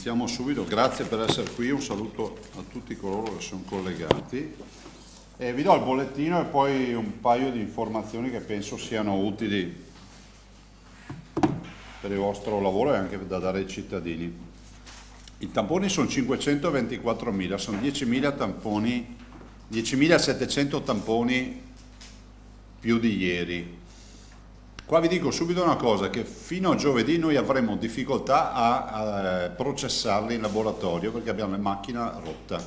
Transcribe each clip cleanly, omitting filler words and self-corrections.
Iniziamo subito, grazie per essere qui, un saluto a tutti coloro che sono collegati. Vi do il bollettino e poi un paio di informazioni che penso siano utili per il vostro lavoro e anche da dare ai cittadini. I tamponi sono 524.000, sono 10.000 tamponi, 10.700 tamponi più di ieri. Qua vi dico subito una cosa, che fino a giovedì noi avremo difficoltà a processarli in laboratorio perché abbiamo la macchina rotta.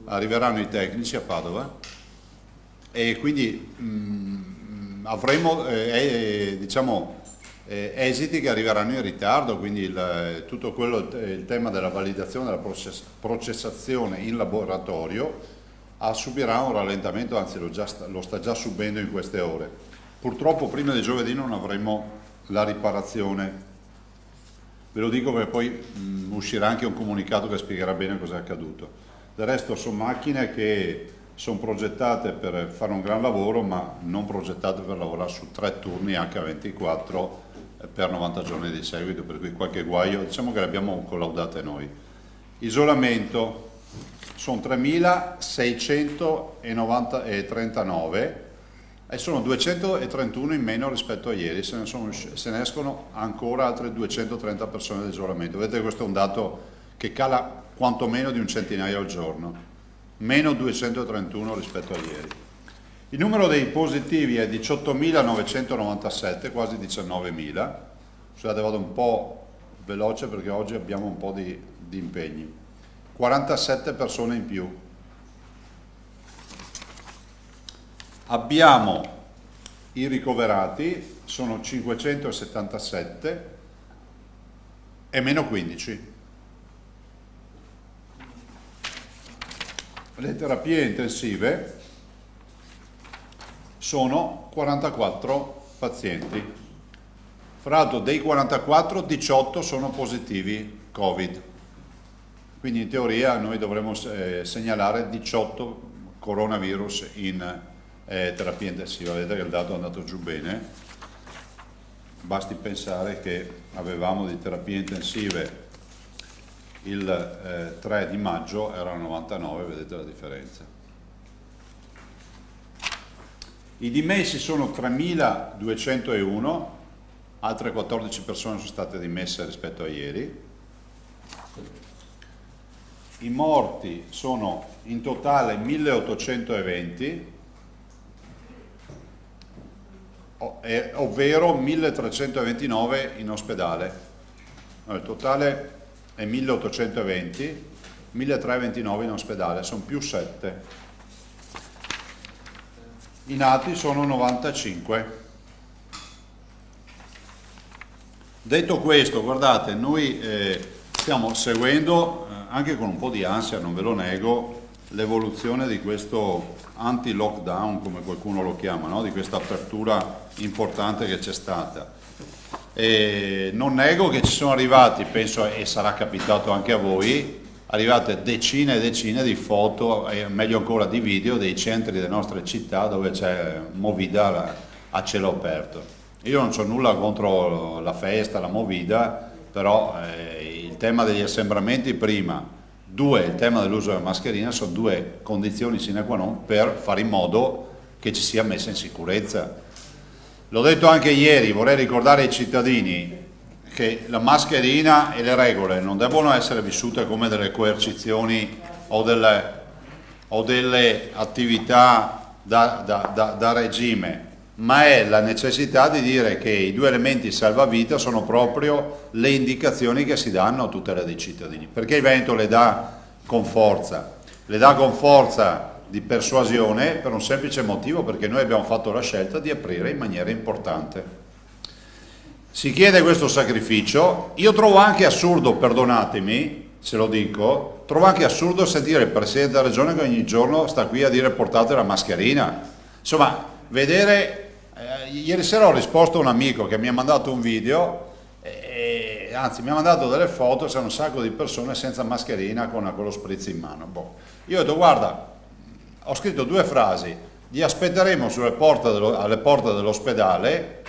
Arriveranno i tecnici a Padova e quindi avremo esiti che arriveranno in ritardo, quindi tutto quello, il tema della validazione, della processazione in laboratorio subirà un rallentamento, anzi lo sta già subendo in queste ore. Purtroppo prima di giovedì non avremo la riparazione, ve lo dico perché poi uscirà anche un comunicato che spiegherà bene cosa è accaduto. Del resto sono macchine che sono progettate per fare un gran lavoro, ma non progettate per lavorare su 3 turni H24 per 90 giorni di seguito, per cui qualche guaio diciamo che le abbiamo collaudate noi. Isolamento sono 3.639 e sono 231 in meno rispetto a ieri, se ne escono ancora altre 230 persone d'isolamento. Vedete, questo è un dato che cala quantomeno di un centinaio al giorno, meno 231 rispetto a ieri. Il numero dei positivi è 18.997, quasi 19.000. Scusate, vado un po' veloce perché oggi abbiamo un po' di impegni. 47 persone in più. Abbiamo i ricoverati, sono 577 e meno 15. Le terapie intensive sono 44 pazienti. Fra l'altro dei 44, 18 sono positivi Covid. Quindi in teoria noi dovremmo segnalare 18 coronavirus in terapia intensiva. Vedete che il dato è andato giù bene, basti pensare che avevamo di terapie intensive il 3 di maggio erano 99, vedete la differenza. I dimessi sono 3.201, altre 14 persone sono state dimesse rispetto a ieri. I morti sono in totale 1.820, ovvero 1.329 in ospedale. No, il totale è 1.820, 1.329 in ospedale, sono più 7. I nati sono 95. Detto questo, guardate, noi stiamo seguendo, anche con un po' di ansia, non ve lo nego, l'evoluzione di questo anti-lockdown, come qualcuno lo chiama, no? Di questa apertura importante che c'è stata. E non nego che ci sono arrivati, penso, e sarà capitato anche a voi, arrivate decine e decine di foto, e meglio ancora di video, dei centri delle nostre città dove c'è movida a cielo aperto. Io non c'ho nulla contro la festa, la movida, però il tema degli assembramenti prima, 2, il tema dell'uso della mascherina, sono 2 condizioni sine qua non per fare in modo che ci sia messa in sicurezza. L'ho detto anche ieri, vorrei ricordare ai cittadini che la mascherina e le regole non devono essere vissute come delle coercizioni o delle attività da regime, ma è la necessità di dire che i 2 elementi salvavita sono proprio le indicazioni che si danno a tutela dei cittadini. Perché il Veneto le dà con forza di persuasione per un semplice motivo, perché noi abbiamo fatto la scelta di aprire in maniera importante. Si chiede questo sacrificio. Io trovo anche assurdo, perdonatemi se lo dico, trovo anche assurdo sentire il Presidente della Regione che ogni giorno sta qui a dire portate la mascherina. Insomma, vedere, ieri sera ho risposto a un amico che mi ha mandato un video, anzi mi ha mandato delle foto, c'è un sacco di persone senza mascherina con lo spritz in mano. Io ho detto, guarda, ho scritto 2 frasi, li aspetteremo alle porte dell'ospedale,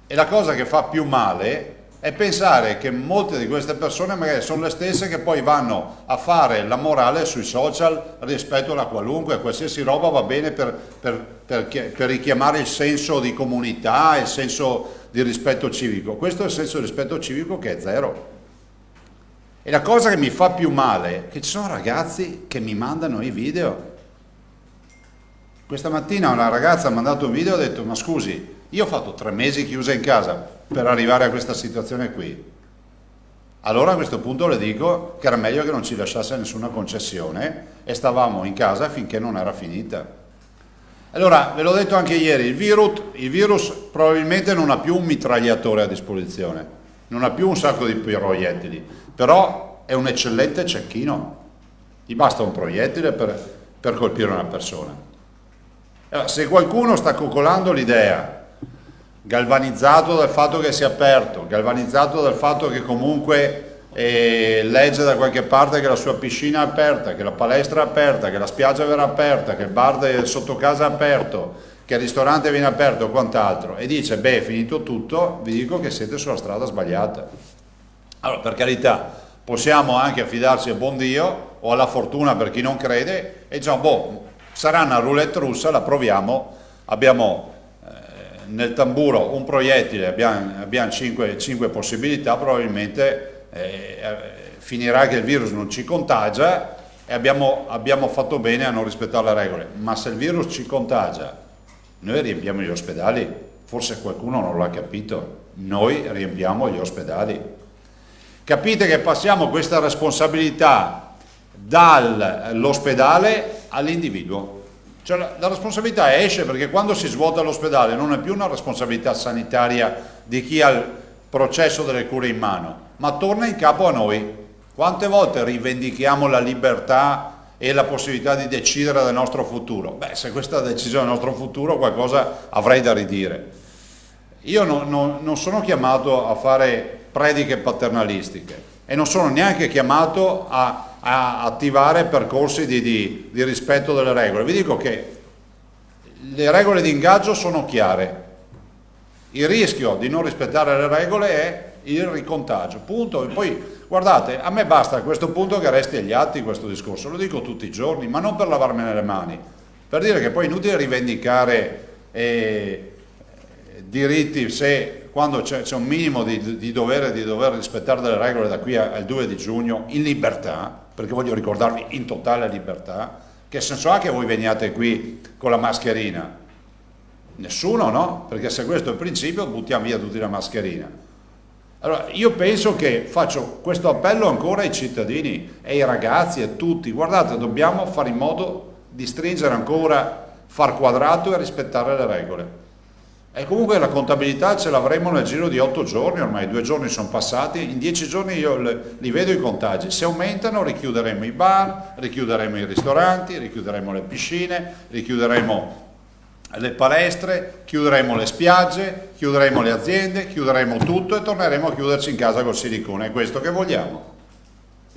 e la cosa che fa più male e pensare che molte di queste persone magari sono le stesse che poi vanno a fare la morale sui social rispetto alla qualunque, qualsiasi roba va bene per richiamare il senso di comunità, il senso di rispetto civico. Questo è il senso di rispetto civico che è zero. E la cosa che mi fa più male è che ci sono ragazzi che mi mandano i video. Questa mattina una ragazza ha mandato un video e ha detto: ma scusi, io ho fatto 3 mesi chiusa in casa per arrivare a questa situazione qui. Allora a questo punto le dico che era meglio che non ci lasciasse nessuna concessione e stavamo in casa finché non era finita. Allora, ve l'ho detto anche ieri, il virus probabilmente non ha più un mitragliatore a disposizione, non ha più un sacco di proiettili, però è un eccellente cecchino. Gli basta un proiettile per colpire una persona. Allora, se qualcuno sta coccolando l'idea, galvanizzato dal fatto che sia aperto, galvanizzato dal fatto che comunque legge da qualche parte che la sua piscina è aperta, che la palestra è aperta, che la spiaggia verrà aperta, che il bar sotto casa è aperto, che il ristorante viene aperto o quant'altro, e dice: beh, finito tutto, vi dico che siete sulla strada sbagliata. Allora, per carità, possiamo anche affidarci al buon Dio o alla fortuna per chi non crede e diciamo: boh, sarà una roulette russa, la proviamo, abbiamo nel tamburo un proiettile, abbiamo 5 possibilità, probabilmente finirà che il virus non ci contagia e abbiamo fatto bene a non rispettare le regole. Ma se il virus ci contagia, noi riempiamo gli ospedali. Forse qualcuno non l'ha capito, noi riempiamo gli ospedali. Capite che passiamo questa responsabilità dall'ospedale all'individuo. Cioè la responsabilità esce, perché quando si svuota l'ospedale non è più una responsabilità sanitaria di chi ha il processo delle cure in mano, ma torna in capo a noi. Quante volte rivendichiamo la libertà e la possibilità di decidere del nostro futuro? Beh, se questa decisione del nostro futuro, qualcosa avrei da ridire. Io non sono chiamato a fare prediche paternalistiche e non sono neanche chiamato a attivare percorsi di rispetto delle regole. Vi dico che le regole di ingaggio sono chiare. Il rischio di non rispettare le regole è il ricontagio, punto. E poi guardate, a me basta a questo punto che resti agli atti questo discorso, lo dico tutti i giorni, ma non per lavarmene le mani, per dire che poi è inutile rivendicare diritti se quando c'è un minimo di dover rispettare delle regole da qui al 2 di giugno in libertà, perché voglio ricordarvi in totale libertà. Che senso ha che voi veniate qui con la mascherina? Nessuno, no? Perché se questo è il principio, buttiamo via tutti la mascherina. Allora io penso che faccio questo appello ancora ai cittadini e ai ragazzi e a tutti: guardate, dobbiamo fare in modo di stringere ancora, far quadrato e rispettare le regole. E comunque la contabilità ce l'avremo nel giro di 8 giorni, ormai 2 giorni sono passati, in 10 giorni io li vedo i contagi. Se aumentano richiuderemo i bar, richiuderemo i ristoranti, richiuderemo le piscine, richiuderemo le palestre, chiuderemo le spiagge, chiuderemo le aziende, chiuderemo tutto e torneremo a chiuderci in casa col silicone. È questo che vogliamo?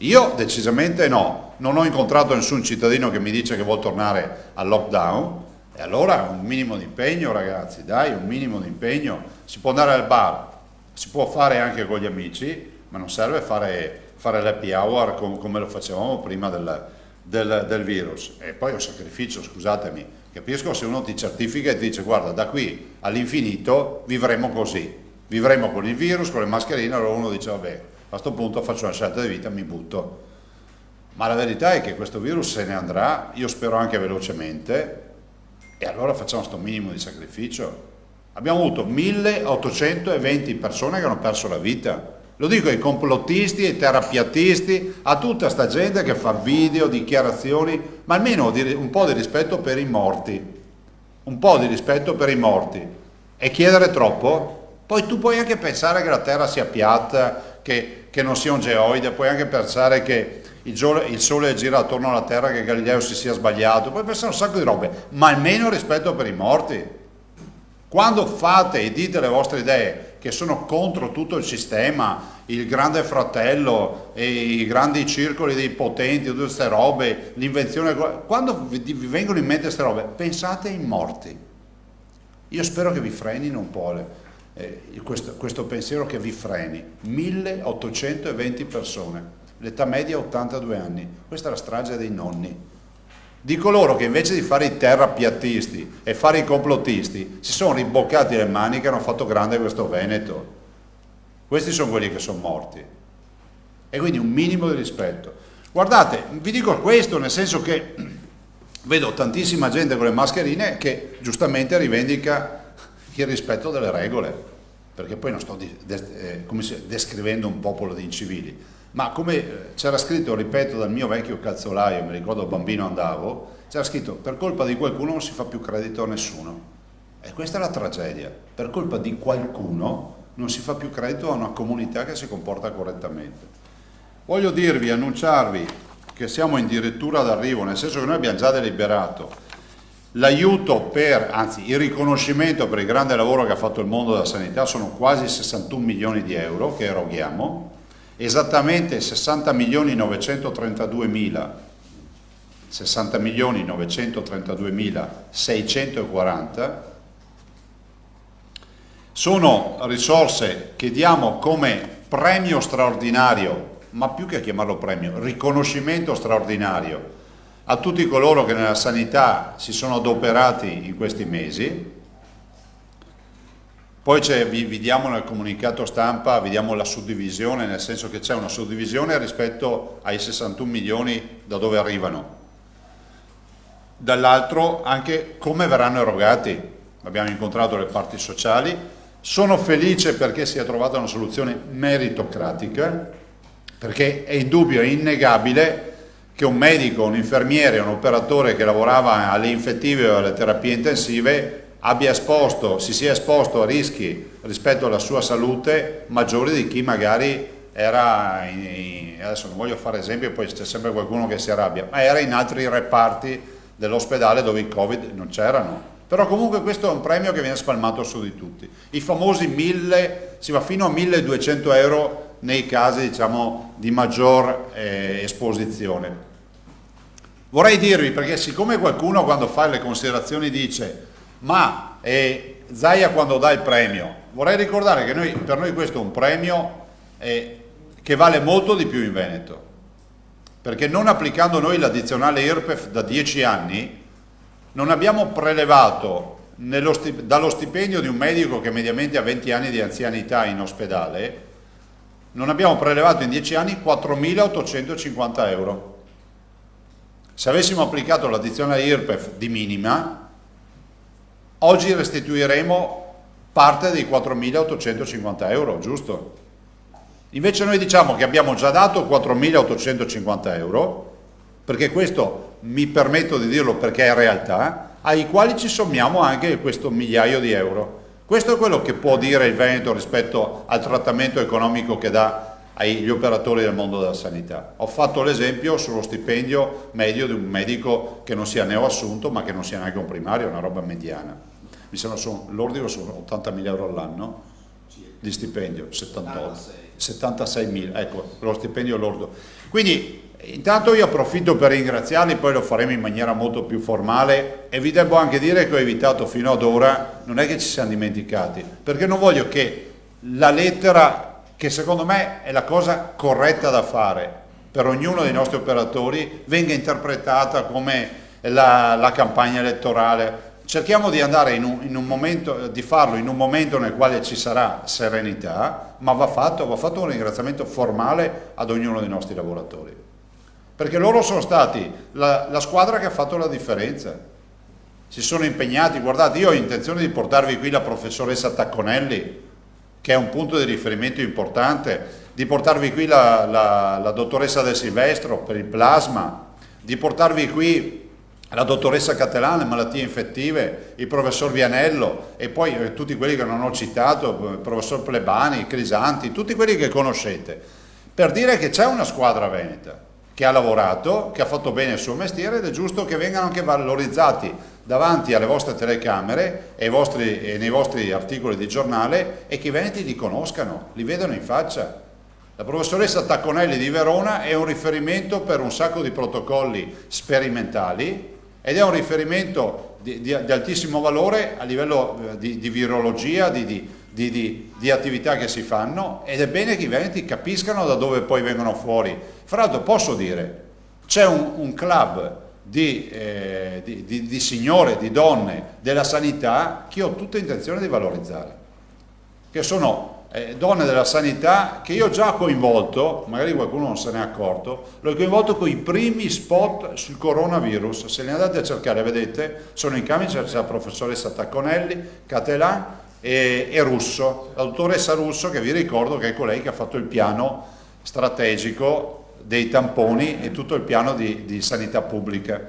Io decisamente no, non ho incontrato nessun cittadino che mi dice che vuol tornare al lockdown. E allora un minimo di impegno, ragazzi, dai, un minimo di impegno. Si può andare al bar, si può fare anche con gli amici, ma non serve fare l'happy hour come lo facevamo prima del virus. E poi è un sacrificio, scusatemi. Capisco se uno ti certifica e ti dice: guarda, da qui all'infinito vivremo così, vivremo con il virus, con le mascherine. Allora uno dice: vabbè, a questo punto faccio una scelta di vita, mi butto. Ma la verità è che questo virus se ne andrà, io spero anche velocemente. E allora facciamo questo minimo di sacrificio. Abbiamo avuto 1820 persone che hanno perso la vita. Lo dico ai complottisti, ai terapiatisti, a tutta sta gente che fa video, dichiarazioni, ma almeno un po' di rispetto per i morti. Un po' di rispetto per i morti. E chiedere troppo? Poi tu puoi anche pensare che la Terra sia piatta, che non sia un geoide, puoi anche pensare che il sole gira attorno alla Terra, che Galileo si sia sbagliato, puoi pensare un sacco di robe, ma almeno rispetto per i morti. Quando fate e dite le vostre idee che sono contro tutto il sistema, il grande fratello e i grandi circoli dei potenti, tutte queste robe, l'invenzione, quando vi vengono in mente queste robe, pensate ai morti. Io spero che vi frenino un po' questo pensiero che vi freni. 1820 persone, l'età media 82 anni, questa è la strage dei nonni, di coloro che invece di fare i terrapiattisti e fare i complottisti si sono riboccati le maniche e hanno fatto grande questo Veneto. Questi sono quelli che sono morti, e quindi un minimo di rispetto. Guardate, vi dico questo nel senso che vedo tantissima gente con le mascherine che giustamente rivendica il rispetto delle regole, perché poi non sto descrivendo un popolo di incivili, ma come c'era scritto, ripeto, dal mio vecchio calzolaio, mi ricordo bambino andavo, c'era scritto: per colpa di qualcuno non si fa più credito a nessuno. E questa è la tragedia, per colpa di qualcuno non si fa più credito a una comunità che si comporta correttamente. Voglio dirvi, annunciarvi che siamo addirittura d'arrivo, nel senso che noi abbiamo già deliberato l'aiuto anzi il riconoscimento per il grande lavoro che ha fatto il mondo della sanità. Sono quasi 61 milioni di euro che eroghiamo, esattamente 60 milioni 932 mila 640 sono risorse che diamo come premio straordinario, ma più che chiamarlo premio, riconoscimento straordinario a tutti coloro che nella sanità si sono adoperati in questi mesi. Poi vi diamo nel comunicato stampa, vi diamo la suddivisione, nel senso che c'è una suddivisione rispetto ai 61 milioni da dove arrivano. Dall'altro anche come verranno erogati. Abbiamo incontrato le parti sociali, sono felice perché si è trovata una soluzione meritocratica, perché è indubbio, è innegabile che un medico, un infermiere, un operatore che lavorava alle infettive o alle terapie intensive si sia esposto a rischi rispetto alla sua salute maggiori di chi magari era adesso non voglio fare esempi, poi c'è sempre qualcuno che si arrabbia, ma era in altri reparti dell'ospedale dove i Covid non c'erano. Però comunque questo è un premio che viene spalmato su di tutti. I famosi 1000, si va fino a 1200 euro nei casi, diciamo, di maggior esposizione. Vorrei dirvi, perché siccome qualcuno quando fa le considerazioni dice ma Zaia quando dà il premio, vorrei ricordare che per noi questo è un premio che vale molto di più in Veneto, perché non applicando noi l'addizionale IRPEF da 10 anni non abbiamo prelevato dallo stipendio di un medico che mediamente ha 20 anni di anzianità in ospedale, non abbiamo prelevato in 10 anni 4.850 euro. Se avessimo applicato l'addizionale IRPEF di minima, oggi restituiremo parte dei 4.850 euro, giusto? Invece noi diciamo che abbiamo già dato 4.850 euro, perché questo mi permetto di dirlo perché è realtà, ai quali ci sommiamo anche questo migliaio di euro. Questo è quello che può dire il Veneto rispetto al trattamento economico che dà agli operatori del mondo della sanità. Ho fatto l'esempio sullo stipendio medio di un medico che non sia neoassunto ma che non sia neanche un primario, una roba mediana. Mi sembra l'ordine sono 80.000 euro all'anno di stipendio, 76.000, ecco, lo stipendio lordo. Quindi intanto io approfitto per ringraziarli, poi lo faremo in maniera molto più formale, e vi devo anche dire che ho evitato fino ad ora, non è che ci siamo dimenticati, perché non voglio che la lettera, che secondo me è la cosa corretta da fare per ognuno dei nostri operatori, venga interpretata come la campagna elettorale. Cerchiamo di andare in un momento, di farlo in un momento nel quale ci sarà serenità, ma va fatto un ringraziamento formale ad ognuno dei nostri lavoratori, perché loro sono stati la squadra che ha fatto la differenza, si sono impegnati. Guardate, io ho intenzione di portarvi qui la professoressa Tacconelli, che è un punto di riferimento importante, di portarvi qui la dottoressa De Silvestro per il plasma, di portarvi qui la dottoressa Cattelano, le malattie infettive, il professor Vianello, e poi tutti quelli che non ho citato, il professor Plebani, Crisanti, tutti quelli che conoscete, per dire che c'è una squadra veneta che ha lavorato, che ha fatto bene il suo mestiere, ed è giusto che vengano anche valorizzati davanti alle vostre telecamere e nei vostri articoli di giornale, e che i veneti li conoscano, li vedano in faccia. La professoressa Tacconelli di Verona è un riferimento per un sacco di protocolli sperimentali, ed è un riferimento di altissimo valore a livello di virologia, di di attività che si fanno, ed è bene che i veneti capiscano da dove poi vengono fuori. Fra l'altro posso dire, c'è un club di signore, di donne della sanità che ho tutta intenzione di valorizzare, che sono donne della sanità che io ho già coinvolto, magari qualcuno non se ne è accorto, l'ho coinvolto con i primi spot sul coronavirus. Se li andate a cercare, vedete, sono in camicia, c'è la professoressa Tacconelli, Catelan e Russo, la dottoressa Russo, che vi ricordo che è colei che ha fatto il piano strategico dei tamponi e tutto il piano di sanità pubblica.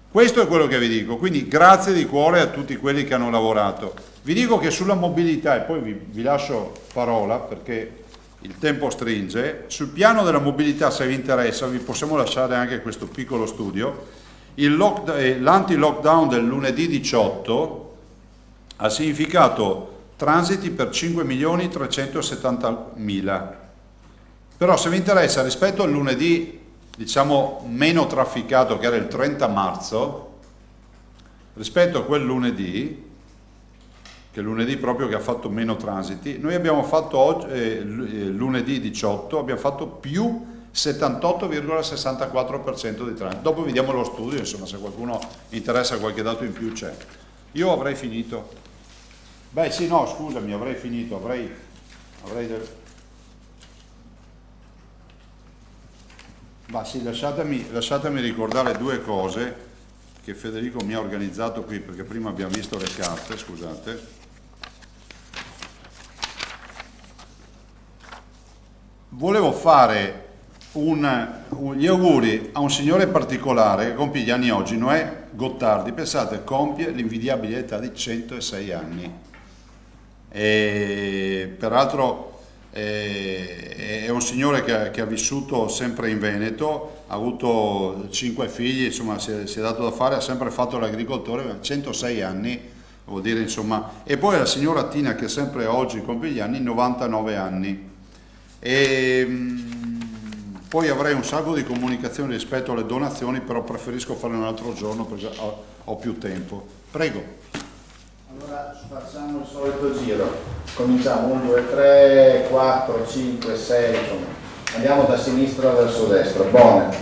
Questo è quello che vi dico, quindi grazie di cuore a tutti quelli che hanno lavorato. Vi dico che sulla mobilità, e poi vi lascio parola perché il tempo stringe, sul piano della mobilità, se vi interessa, vi possiamo lasciare anche questo piccolo studio. L'anti-lockdown del lunedì 18 ha significato transiti per 5.370.000. Però se vi interessa, rispetto al lunedì, diciamo, meno trafficato, che era il 30 marzo, rispetto a quel lunedì, che è il lunedì proprio che ha fatto meno transiti, noi abbiamo fatto oggi, lunedì 18, abbiamo fatto più 78,64% di transiti. Dopo vediamo lo studio, insomma, se qualcuno interessa qualche dato in più c'è. Io avrei finito. Beh sì, no, scusami, avrei finito, avrei Ma sì, lasciatemi ricordare due cose che Federico mi ha organizzato qui, perché prima abbiamo visto le carte, scusate. Volevo fare gli auguri a un signore particolare che compie gli anni oggi, Noè Gottardi. Pensate, compie l'invidiabile età di 106 anni. E peraltro è un signore che ha vissuto sempre in Veneto, ha avuto 5 figli, insomma si è dato da fare, ha sempre fatto l'agricoltore, 106 anni, vuol dire, insomma. E poi la signora Tina, che sempre oggi compie gli anni, 99 anni. Poi avrei un sacco di comunicazioni rispetto alle donazioni, però preferisco farle un altro giorno perché ho più tempo. Prego. Allora facciamo il solito giro, cominciamo 1, 2, 3, 4, 5, 6, insomma, andiamo da sinistra verso destra. Buone.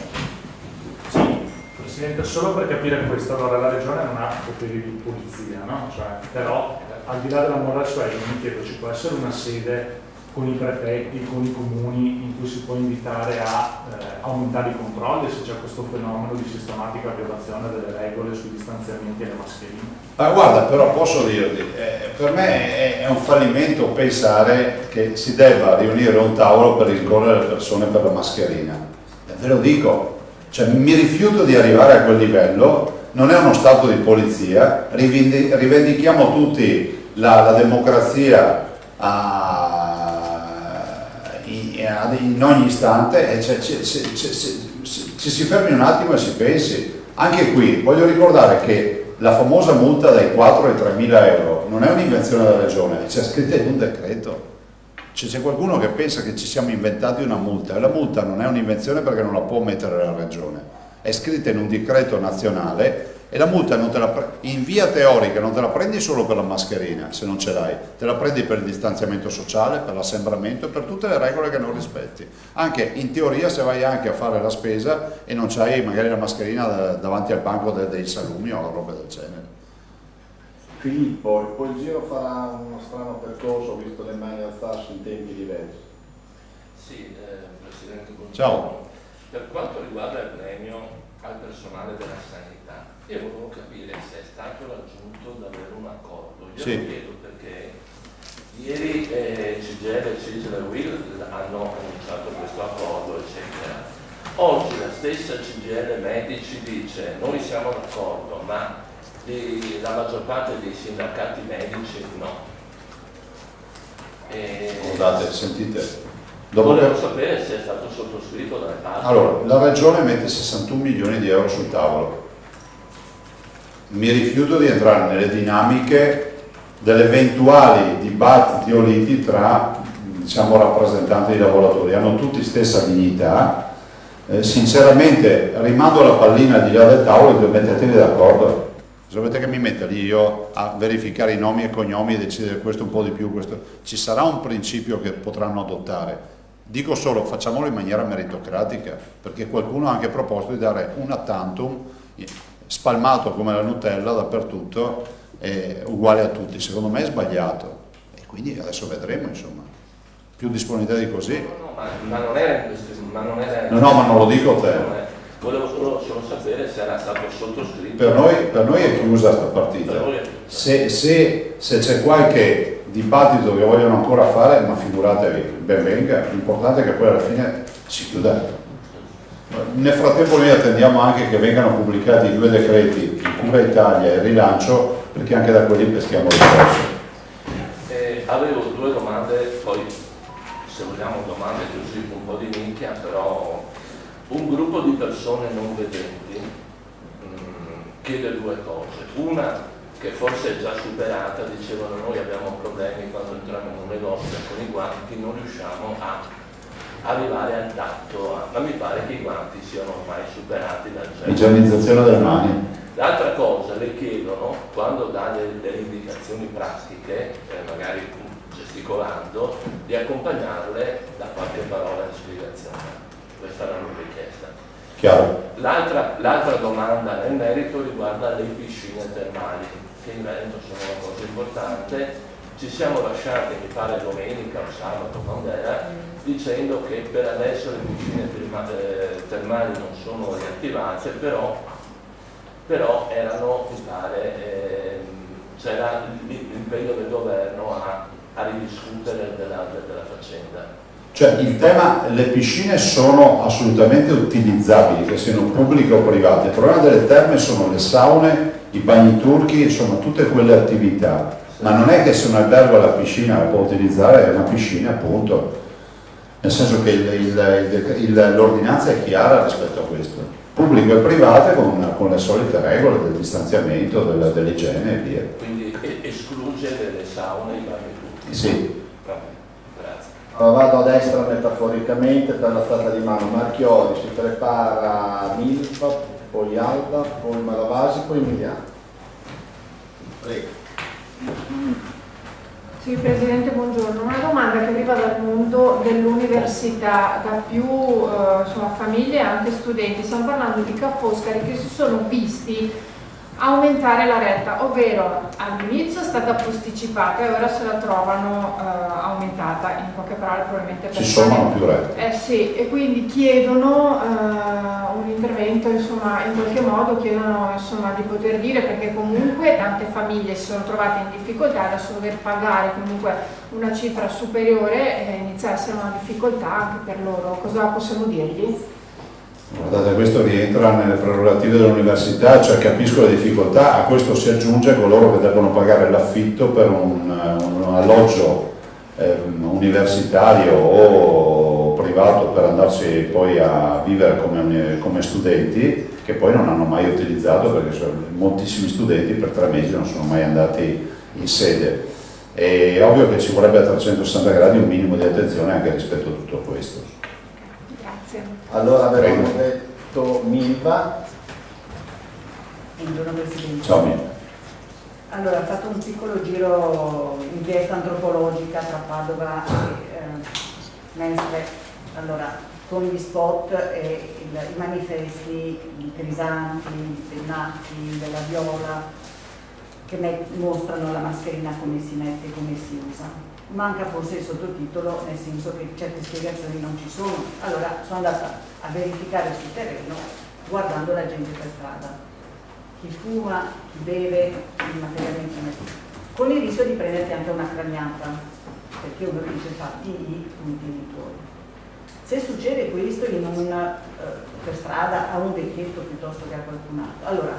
Sì, Presidente, solo per capire questo, allora la Regione non ha poteri di polizia, no? Cioè, però al di là della moral suasion mi chiedo, ci può essere una sede con i prefetti, con i comuni, in cui si può invitare a aumentare i controlli se c'è questo fenomeno di sistematica violazione delle regole sui distanziamenti e le mascherine? Guarda, però posso dirti, per me è un fallimento pensare che si debba riunire un tavolo per rincorrere le persone per la mascherina. Ve lo dico, cioè, mi rifiuto di arrivare a quel livello, non è uno stato di polizia, rivendichiamo tutti la democrazia in ogni istante, e ci si fermi un attimo e si pensi. Anche qui voglio ricordare che la famosa multa dai 4 ai 3.000 euro non è un'invenzione della Regione, c'è scritta in un decreto. C'è qualcuno che pensa che ci siamo inventati una multa, e la multa non è un'invenzione perché non la può mettere la Regione, è scritta in un decreto nazionale. E la multa in via teorica non te la prendi solo per la mascherina, se non ce l'hai, te la prendi per il distanziamento sociale, per l'assembramento e per tutte le regole che non rispetti. Anche in teoria, se vai anche a fare la spesa e non c'hai magari la mascherina davanti al banco dei salumi o roba del genere. Filippo, poi il giro farà uno strano percorso, visto le mani alzarsi in tempi diversi. Sì, Presidente, buongiorno. Ciao. Per quanto riguarda il premio al personale della sanità, io volevo capire se è stato raggiunto davvero un accordo. Io Sì. lo chiedo perché ieri CGL, CISL e UIL hanno annunciato questo accordo, eccetera. Oggi la stessa CGL Medici dice noi siamo d'accordo, ma la maggior parte dei sindacati medici no. Guardate, sentite. Volevo sapere se è stato sottoscritto dalle parti. Allora, la Regione mette 61 milioni di euro sul tavolo. Mi rifiuto di entrare nelle dinamiche delle eventuali dibattiti o liti tra, diciamo, rappresentanti dei lavoratori. Hanno tutti stessa dignità. Sinceramente rimando la pallina al di là del tavolo e mettetevi d'accordo. Cosa volete che mi metta lì io a verificare i nomi e cognomi e decidere questo un po' di più, questo? Ci sarà un principio che potranno adottare. Dico solo, facciamolo in maniera meritocratica, perché qualcuno ha anche proposto di dare una tantum spalmato come la Nutella dappertutto, uguale a tutti. Secondo me è sbagliato e quindi adesso vedremo, insomma, più disponibilità di così. No, ma non era No, ma non lo dico a te. Volevo solo sapere se era stato sottoscritto. Per noi è chiusa questa partita. Se c'è qualche dibattito che vogliono ancora fare, ma figuratevi, ben venga, l'importante è che poi alla fine si chiuda. Nel frattempo noi attendiamo anche che vengano pubblicati i 2 decreti, il Cura Italia e il rilancio, perché anche da quelli peschiamo le cose. Avevo 2 domande, poi se vogliamo domande così un po' di nicchia, però un gruppo di persone non vedenti chiede 2 cose. Una che forse è già superata, dicevano noi abbiamo problemi quando entriamo in un negozio con i guanti, non riusciamo a arrivare al tatto, ma mi pare che i guanti siano ormai superati dal genere. Igienizzazione delle mani. L'altra cosa, le chiedono, quando dà delle indicazioni pratiche, magari gesticolando, di accompagnarle da qualche parola di spiegazione. Questa è la loro richiesta. Chiaro. L'altra domanda nel merito riguarda le piscine termali, che in Veneto sono una cosa importante. Ci siamo lasciati, mi pare domenica o sabato quando era, dicendo che per adesso le piscine termali non sono riattivate, però erano, mi pare, c'era l'impegno del governo a ridiscutere della faccenda. Cioè il tema, le piscine sono assolutamente utilizzabili, che siano pubbliche o private. Il problema delle terme sono le saune, i bagni turchi, sono tutte quelle attività. Ma non è che se un albergo ha la piscina la può utilizzare, è una piscina appunto. Nel senso che l'ordinanza è chiara rispetto a questo. Pubblico e private con le solite regole del distanziamento, dell'igiene e via. Quindi escludere le saune e i bagni turchi? Sì. Allora vado a destra metaforicamente per l'alzata di mano. Marchiori, si prepara Milva, poi Alba, poi Malavasi, poi Emiliano. Prego. Sì, Presidente, buongiorno. Una domanda che arriva dal mondo dell'università, da più famiglie e anche studenti. Stiamo parlando di Ca' Foscari che si sono visti aumentare la retta, ovvero all'inizio è stata posticipata e ora se la trovano aumentata, in poche parole probabilmente per ci sono più rette. Sì, e quindi chiedono un intervento, insomma, in qualche modo chiedono, insomma, di poter dire, perché comunque tante famiglie si sono trovate in difficoltà, adesso dover pagare comunque una cifra superiore inizia a essere una difficoltà anche per loro. Cosa possiamo dirgli? Guardate, questo rientra nelle prerogative dell'università, cioè capisco le difficoltà, a questo si aggiunge coloro che devono pagare l'affitto per un alloggio universitario o privato per andarsi poi a vivere come studenti, che poi non hanno mai utilizzato, perché moltissimi studenti per 3 mesi non sono mai andati in sede. È ovvio che ci vorrebbe a 360 gradi un minimo di attenzione anche rispetto a tutto questo. Allora avevamo detto Milva. Buongiorno Presidente. Ciao Milva. Allora, ho fatto un piccolo giro in piazza antropologica tra Padova e Mestre, allora, con gli spot e i manifesti, i crisanti, i pennacchi, della viola, che mostrano la mascherina come si mette e come si usa. Manca forse il sottotitolo, nel senso che certe spiegazioni non ci sono. Allora sono andata a verificare sul terreno guardando la gente per strada, chi fuma, chi beve, il materialmente con il rischio di prenderti anche una craniata, perché uno dice fatti i puntini tuoi. Se succede questo per strada a un vecchietto piuttosto che a qualcun altro, allora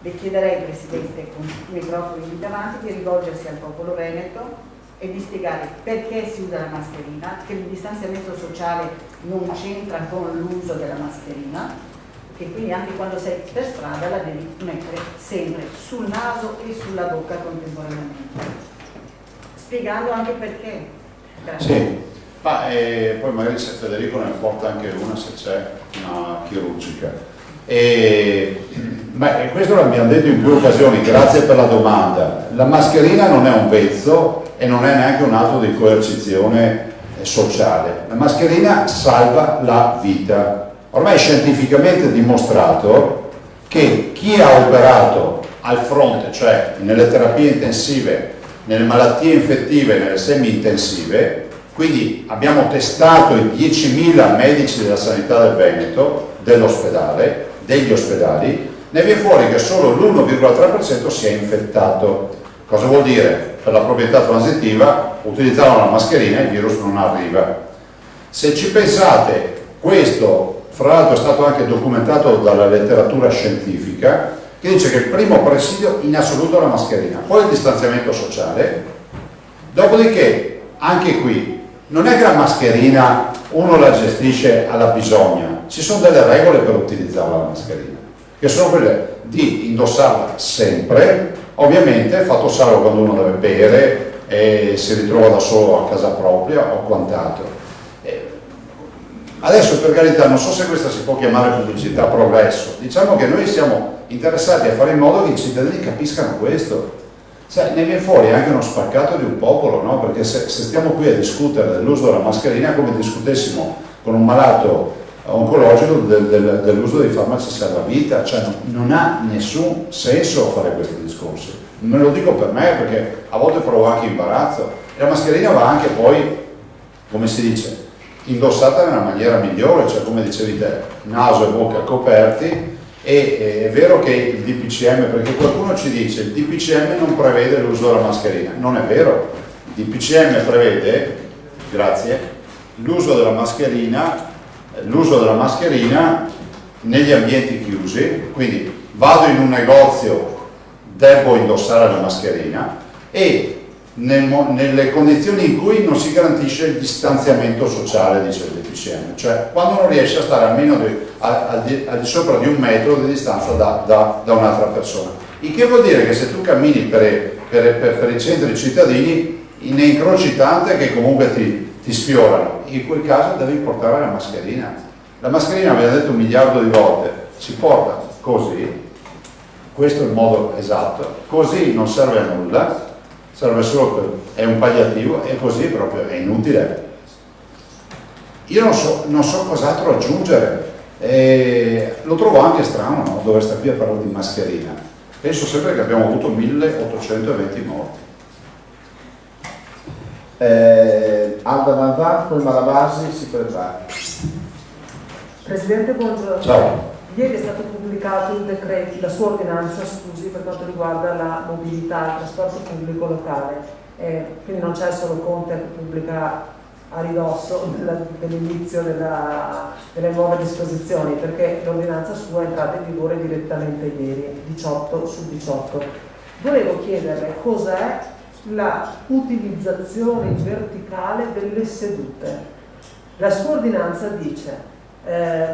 le chiederei, Presidente, con i microfoni lì davanti, di rivolgersi al popolo veneto e di spiegare perché si usa la mascherina, che il distanziamento sociale non c'entra con l'uso della mascherina, e quindi anche quando sei per strada la devi mettere sempre sul naso e sulla bocca contemporaneamente, spiegando anche perché. Grazie. Sì, ma poi magari se Federico ne porta anche una, se c'è una chirurgica. Ma questo l'abbiamo detto in più occasioni, grazie per la domanda. La mascherina non è un vezzo e non è neanche un atto di coercizione sociale. La mascherina salva la vita. Ormai è scientificamente dimostrato che chi ha operato al fronte, cioè nelle terapie intensive, nelle malattie infettive, nelle semi-intensive, quindi abbiamo testato i 10.000 medici della sanità del Veneto, dell'ospedale, degli ospedali, ne viene fuori che solo l'1,3% si è infettato. Cosa vuol dire? Per la proprietà transitiva utilizzavano la mascherina e il virus non arriva. Se ci pensate, questo fra l'altro è stato anche documentato dalla letteratura scientifica, che dice che il primo presidio in assoluto è la mascherina, poi il distanziamento sociale, dopodiché anche qui non è che la mascherina uno la gestisce alla bisogna, ci sono delle regole per utilizzare la mascherina, che sono quelle di indossarla sempre, ovviamente fatto salvo quando uno deve bere e si ritrova da solo a casa propria o quant'altro. Adesso, per carità, non so se questa si può chiamare pubblicità progresso, diciamo che noi siamo interessati a fare in modo che i cittadini capiscano questo. Sai, ne viene fuori anche uno spaccato di un popolo, no? Perché se stiamo qui a discutere dell'uso della mascherina, come discutessimo con un malato oncologico dell'uso dei farmaci salvavita, cioè non ha nessun senso fare questi discorsi. Me lo dico per me perché a volte provo anche imbarazzo. E la mascherina va anche poi, come si dice, indossata nella maniera migliore, cioè come dicevi te, naso e bocca coperti. E è vero che il DPCM, perché qualcuno ci dice il DPCM non prevede l'uso della mascherina, non è vero, il DPCM prevede, grazie, l'uso della mascherina negli ambienti chiusi, quindi vado in un negozio, devo indossare la mascherina e nelle condizioni in cui non si garantisce il distanziamento sociale, dice il DPCM, cioè quando non riesce a stare almeno al di sopra di 1 metro di distanza da un'altra persona. Il che vuol dire che se tu cammini per i centri cittadini ne incroci tante che comunque ti sfiorano, in quel caso devi portare la mascherina. La mascherina, abbiamo detto 1 miliardo di volte, si porta così, questo è il modo esatto, così non serve a nulla, serve solo è un palliativo e così proprio è inutile. Io non so cos'altro aggiungere, lo trovo anche strano, no? Dover stare qui a parlare di mascherina. Penso sempre che abbiamo avuto 1820 morti. Alda Manzan, poi Malavasi si prepara. Presidente, buongiorno. Ciao. Ieri è stato pubblicato il decreto, la sua ordinanza, per quanto riguarda la mobilità, il trasporto pubblico locale. Quindi non c'è solo Conte che pubblica a ridosso dell'inizio delle nuove disposizioni, perché l'ordinanza sua è entrata in vigore direttamente ieri, 18/18. Volevo chiederle cos'è la utilizzazione verticale delle sedute. La sua ordinanza dice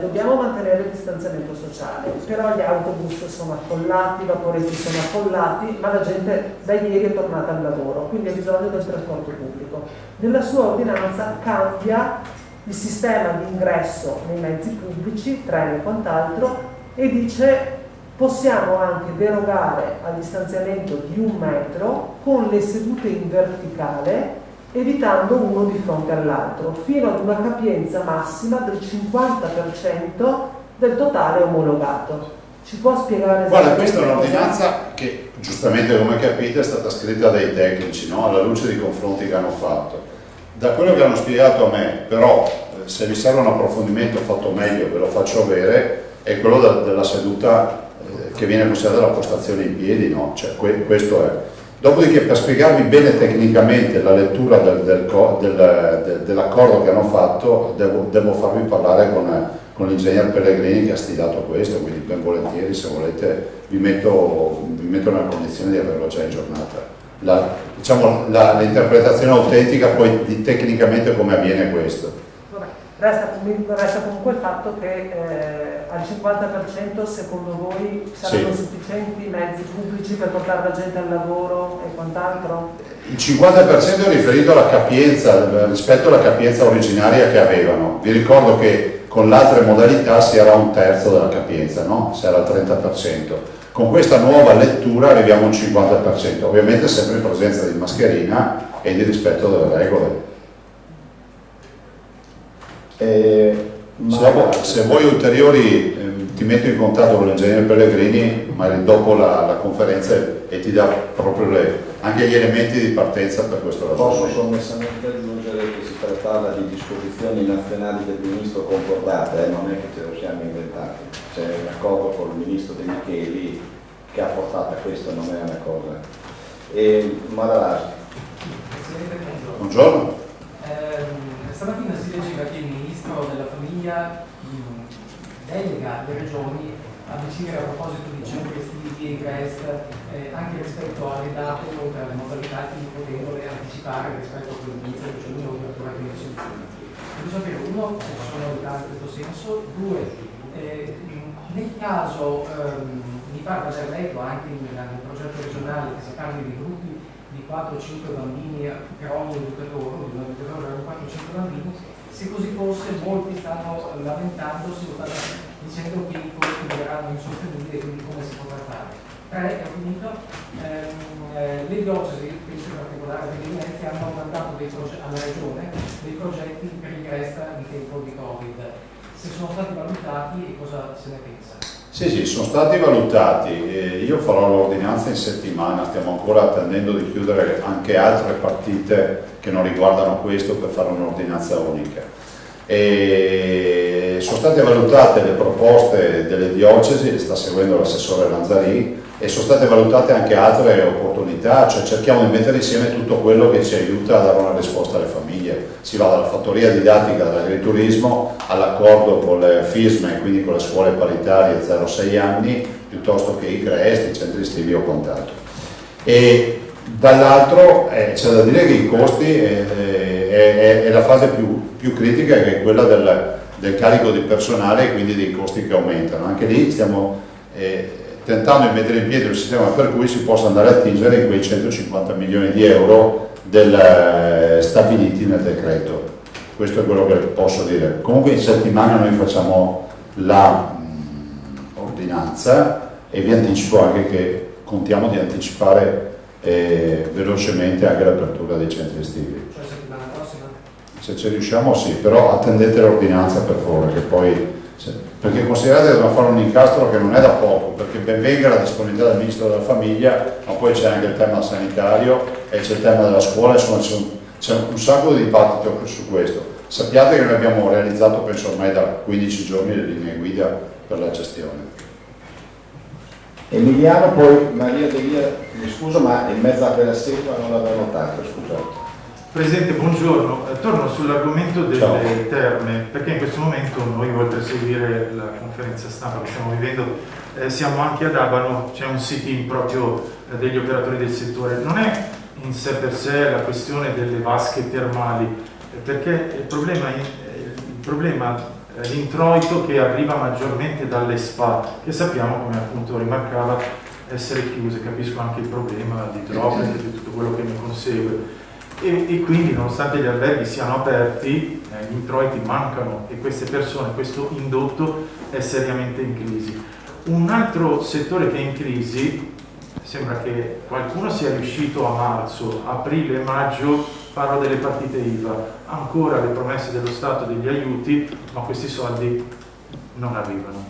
dobbiamo mantenere il distanziamento sociale, però gli autobus sono affollati, i vaporetti sono affollati, ma la gente da ieri è tornata al lavoro, quindi ha bisogno del trasporto pubblico. Nella sua ordinanza cambia il sistema di ingresso nei mezzi pubblici, treni e quant'altro, e dice possiamo anche derogare al distanziamento di 1 metro con le sedute in verticale, evitando uno di fronte all'altro, fino ad una capienza massima del 50% del totale omologato. Ci può spiegare? Guarda, questa è un'ordinanza che giustamente, come capite, è stata scritta dai tecnici, no? Alla luce dei confronti che hanno fatto. Da quello che hanno spiegato a me, però, se vi serve un approfondimento fatto meglio, ve lo faccio avere, è quello della seduta che viene considerata la postazione in piedi, no? Cioè, questo è. Dopodiché, per spiegarvi bene tecnicamente la lettura dell'accordo che hanno fatto, devo farvi parlare con l'ingegner Pellegrini che ha stilato questo, quindi ben volentieri, se volete, vi metto nella condizione di averlo già aggiornata. L'interpretazione autentica poi di tecnicamente come avviene questo. Resta comunque il fatto che al 50% secondo voi saranno sufficienti mezzi pubblici per portare la gente al lavoro e quant'altro? Il 50% è riferito alla capienza rispetto alla capienza originaria che avevano. Vi ricordo che con le altre modalità si era un terzo della capienza, no? Si era al 30%. Con questa nuova lettura arriviamo al 50%, ovviamente sempre in presenza di mascherina e di rispetto delle regole. Se vuoi ulteriori ti metto in contatto con l'ingegnere Pellegrini, magari dopo la conferenza, e ti dà proprio anche gli elementi di partenza per questo lavoro. Posso sommessamente aggiungere che si trattava di disposizioni nazionali del ministro concordate, non è che ce lo siamo inventati, c'è un accordo con il ministro De Micheli che ha portato a questo, non è una cosa. Maravasi. Buongiorno. Stamattina si leggeva che il ministro della famiglia delega le regioni a decidere a proposito di centri estivi e CREST anche rispetto alle date o alle modalità di potendole anticipare rispetto a quell'inizio di giugno o apertura di 15 giugno. Voglio sapere, uno, se ci sono novità in questo senso, due, nel caso mi pare di aver letto anche nel progetto regionale che si parli di gruppi di 4-5 bambini per ogni educatore, di un educatore per 4-5 bambini, se così fosse molti stanno lamentandosi o stanno dicendo che i costi diventeranno insostenibili e quindi come si potrà fare. 3, ho finito, le diocesi, penso in particolare di Venezia, hanno mandato alla regione dei progetti per il REST in tempo di Covid. Se sono stati valutati e cosa se ne pensa? Sì, sono stati valutati. Io farò l'ordinanza in settimana, stiamo ancora attendendo di chiudere anche altre partite che non riguardano questo per fare un'ordinanza unica. E sono state valutate le proposte delle diocesi, le sta seguendo l'assessore Lanzarì, e sono state valutate anche altre opportunità, cioè cerchiamo di mettere insieme tutto quello che ci aiuta a dare una risposta alle famiglie. Si va dalla fattoria didattica dell'agriturismo all'accordo con le FISME, quindi con le scuole paritarie 0-6 anni, piuttosto che i CREST, i centri estivi o quant'altro. E dall'altro c'è da dire che i costi è la fase più critica, che è quella del carico di personale e quindi dei costi che aumentano. Anche lì stiamo tentando di mettere in piedi un sistema per cui si possa andare a attingere in quei 150 milioni di euro stabiliti nel decreto. Questo è quello che posso dire. Comunque in settimana noi facciamo l'ordinanza e vi anticipo anche che contiamo di anticipare velocemente anche l'apertura dei centri estivi. Cioè settimana prossima? Se ci riusciamo sì, però attendete l'ordinanza per favore, che poi, perché considerate che dobbiamo fare un incastro che non è da poco, perché ben venga la disponibilità del Ministro della Famiglia, ma poi c'è anche il tema sanitario e c'è il tema della scuola, insomma c'è un sacco di dibattito su questo. Sappiate che noi abbiamo realizzato, penso ormai da 15 giorni, le linee guida per la gestione. Emiliano, poi Maria De Lia, mi scuso ma in mezzo a quella sequela non l'avevo notato, scusate. Presidente, buongiorno. Torno sull'argomento delle terme, perché in questo momento noi, oltre a seguire la conferenza stampa che stiamo vivendo, siamo anche ad Abano, c'è un sit-in proprio degli operatori del settore. Non è in sé per sé la questione delle vasche termali, perché il problema è l'introito che arriva maggiormente dalle spa, che sappiamo, come appunto rimarcava, essere chiuse. Capisco anche il problema di trofei e di tutto quello che ne consegue. E quindi, nonostante gli alberghi siano aperti, gli introiti mancano e queste persone, questo indotto è seriamente in crisi. Un altro settore che è in crisi, sembra che qualcuno sia riuscito a marzo, aprile, maggio, parlo delle partite IVA, ancora le promesse dello Stato degli aiuti, ma questi soldi non arrivano.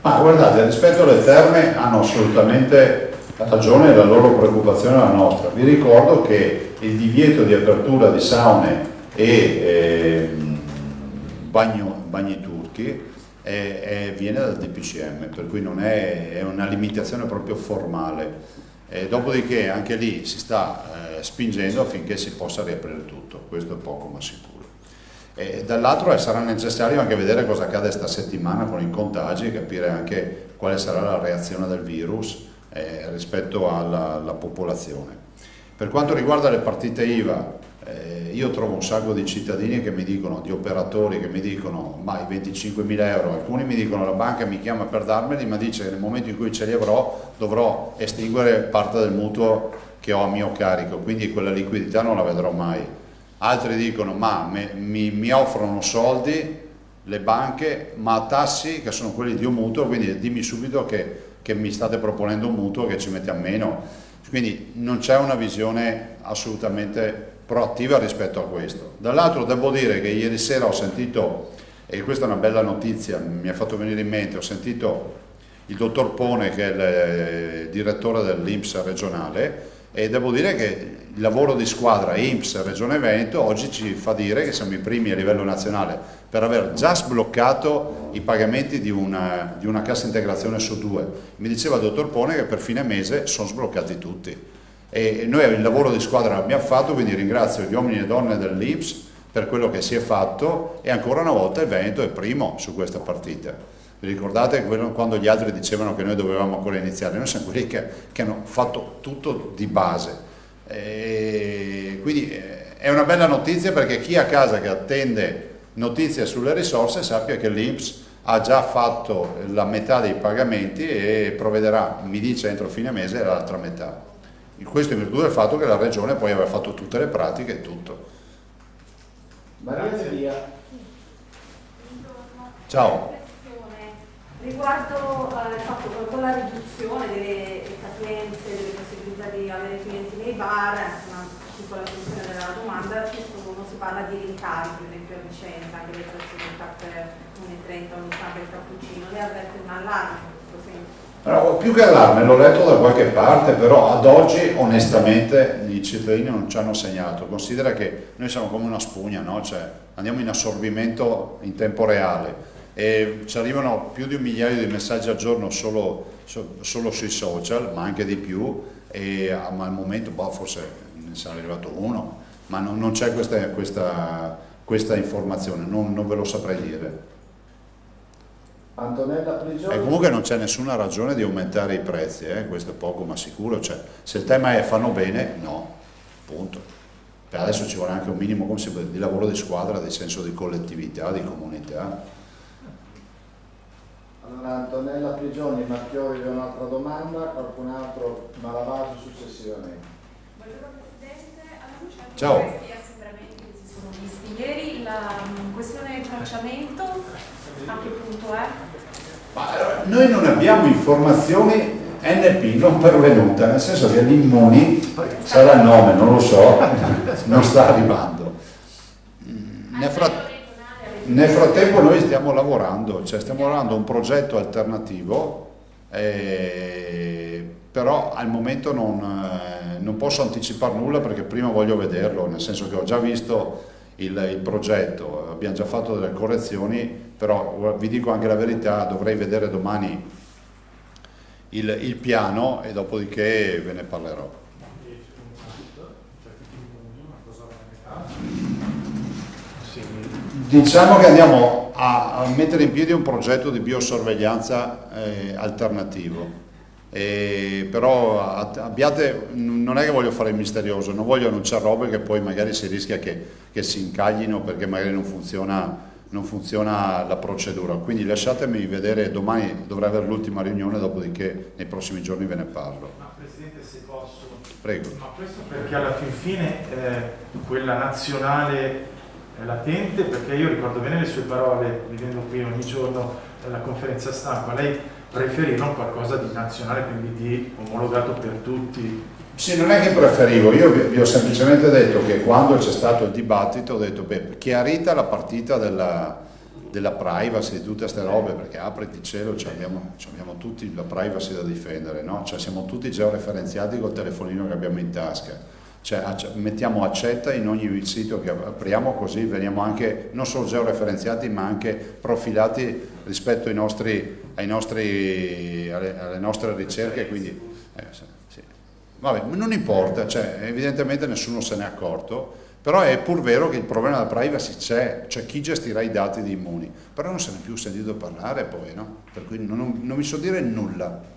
Ma guardate, rispetto alle terme hanno assolutamente ragione, la loro preoccupazione è la nostra. Vi ricordo che il divieto di apertura di saune e bagni turchi viene dal DPCM, per cui non è una limitazione proprio formale. Dopodiché anche lì si sta spingendo affinché si possa riaprire tutto, questo è poco ma sicuro. Dall'altro sarà necessario anche vedere cosa accade questa settimana con i contagi e capire anche quale sarà la reazione del virus rispetto alla popolazione. Per quanto riguarda le partite IVA, io trovo un sacco di cittadini che mi dicono, di operatori che mi dicono, ma i 25.000 euro, alcuni mi dicono la banca mi chiama per darmeli, ma dice che nel momento in cui ce li avrò dovrò estinguere parte del mutuo che ho a mio carico, quindi quella liquidità non la vedrò mai. Altri dicono, ma mi offrono soldi, le banche, ma a tassi che sono quelli di un mutuo, quindi dimmi subito che mi state proponendo un mutuo che ci mettiamo meno. Quindi non c'è una visione assolutamente proattiva rispetto a questo. Dall'altro devo dire che ieri sera ho sentito, e questa è una bella notizia, mi ha fatto venire in mente, ho sentito il dottor Pone, che è il direttore dell'INPS regionale, e devo dire che il lavoro di squadra INPS Regione Veneto oggi ci fa dire che siamo i primi a livello nazionale per aver già sbloccato i pagamenti di una cassa integrazione su 2. Mi diceva il dottor Pone che per fine mese sono sbloccati tutti, e noi il lavoro di squadra l'abbiamo fatto, quindi ringrazio gli uomini e donne dell'INPS per quello che si è fatto, e ancora una volta il Veneto è primo su questa partita. Vi ricordate quando gli altri dicevano che noi dovevamo ancora iniziare? Noi siamo quelli che hanno fatto tutto di base. Quindi è una bella notizia, perché chi a casa che attende notizie sulle risorse sappia che l'INPS ha già fatto la metà dei pagamenti e provvederà, mi dice, entro fine mese l'altra metà. Questo in virtù del fatto che la Regione poi aveva fatto tutte le pratiche e tutto. Maria Delia. Ciao. Riguardo il fatto che con la riduzione delle capienze, delle possibilità di avere clienti nei bar, una piccola funzione della domanda, non si parla di rincari, per esempio a Vicenza, che le prezzi del caffè 1,30, 1,80 il cappuccino, le avverte un allarme in questo senso? Allora, più che allarme, l'ho letto da qualche parte, però ad oggi onestamente i cittadini non ci hanno segnato. Considera che noi siamo come una spugna, no? Cioè, andiamo in assorbimento in tempo reale e ci arrivano più di 1 migliaio di messaggi al giorno solo sui social, ma anche di più, ma al momento forse ne sarà arrivato uno, ma non c'è questa informazione, non ve lo saprei dire. Antonella Prigioni. E comunque non c'è nessuna ragione di aumentare i prezzi, questo è poco ma sicuro. Cioè, se il tema è fanno bene, no, punto. Per adesso ci vuole anche un minimo, come si può dire, di lavoro di squadra, di senso di collettività, di comunità. Allora, Antonella Prigioni, Marchiori, un'altra domanda, qualcun altro? Malavasi successivamente. Buongiorno Presidente, alla luce anche Ciao. di questi assembramenti che si sono visti ieri, la questione tracciamento a che punto è? Ma allora, noi non abbiamo informazioni NP non pervenuta, nel senso che l'Immuni sarà il nome, non lo so, non sta arrivando. Nel frattempo noi stiamo lavorando a un progetto alternativo, però al momento non posso anticipare nulla perché prima voglio vederlo, nel senso che ho già visto il progetto, abbiamo già fatto delle correzioni, però vi dico anche la verità, dovrei vedere domani il piano e dopodiché ve ne parlerò. Diciamo che andiamo a mettere in piedi un progetto di biosorveglianza alternativo, però non è che voglio fare il misterioso, non voglio annunciare robe che poi magari si rischia che si incaglino perché magari non funziona la procedura, quindi lasciatemi vedere, domani dovrei avere l'ultima riunione, dopodiché nei prossimi giorni ve ne parlo. Ma Presidente, se posso. Prego. Ma questo perché alla fine quella nazionale è latente, perché io ricordo bene le sue parole vivendo qui ogni giorno alla conferenza stampa, lei preferiva qualcosa di nazionale, quindi di omologato per tutti. Sì, non è che preferivo, io vi ho semplicemente detto che quando c'è stato il dibattito ho detto, chiarita la partita della privacy, di tutte queste robe, perché apriti cielo, abbiamo tutti la privacy da difendere, no? Cioè siamo tutti georeferenziati col telefonino che abbiamo in tasca. Cioè, mettiamo accetta in ogni sito che apriamo, così veniamo anche non solo georeferenziati ma anche profilati rispetto alle nostre ricerche, quindi sì. Vabbè, non importa, cioè, evidentemente nessuno se n'è accorto, però è pur vero che il problema della privacy c'è, cioè chi gestirà i dati di Immuni, però non se ne è più sentito parlare poi, no? Per cui non vi so dire nulla.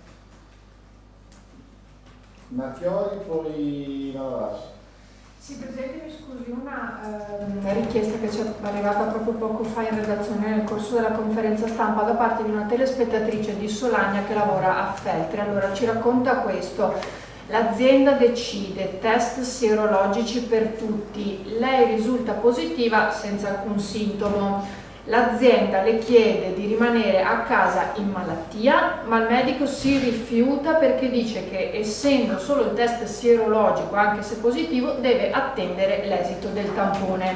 Marchiori, poi Malavasi. Sì, Presidente, mi scusi, una richiesta che ci è arrivata proprio poco fa in redazione nel corso della conferenza stampa da parte di una telespettatrice di Solagna che lavora a Feltri. Allora, ci racconta questo: l'azienda decide test sierologici per tutti, lei risulta positiva senza alcun sintomo L'azienda le chiede di rimanere a casa in malattia, ma il medico si rifiuta perché dice che essendo solo il test sierologico, anche se positivo, deve attendere l'esito del tampone.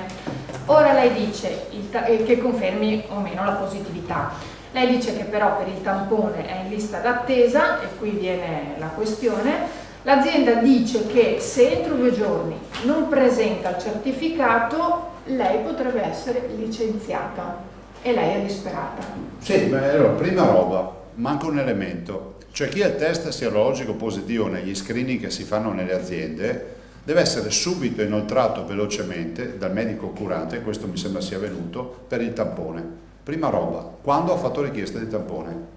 Ora lei dice che confermi o meno la positività. Lei dice che però per il tampone è in lista d'attesa e qui viene la questione. L'azienda dice che se entro 2 giorni non presenta il certificato lei potrebbe essere licenziata e lei è disperata. Sì, beh, allora, prima roba, manca un elemento, cioè chi ha il test sierologico positivo negli screening che si fanno nelle aziende deve essere subito inoltrato velocemente dal medico curante, questo mi sembra sia avvenuto, per il tampone. Prima roba, quando ha fatto richiesta di tampone?